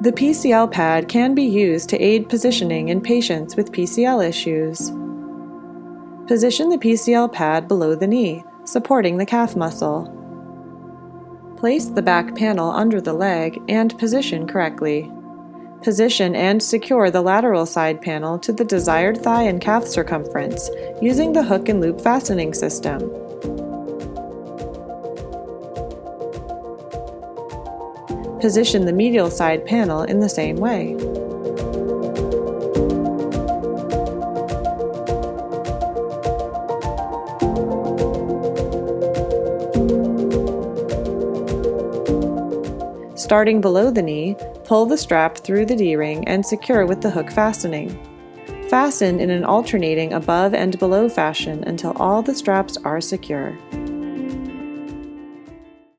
The PCL pad can be used to aid positioning in patients with PCL issues. Position the PCL pad below the knee, supporting the calf muscle. Place the back panel under the leg and position correctly. Position and secure the lateral side panel to the desired thigh and calf circumference using the hook and loop fastening system. Position the medial side panel in the same way. Starting below the knee, pull the strap through the D-ring and secure with the hook fastening. Fasten in an alternating above and below fashion until all the straps are secure.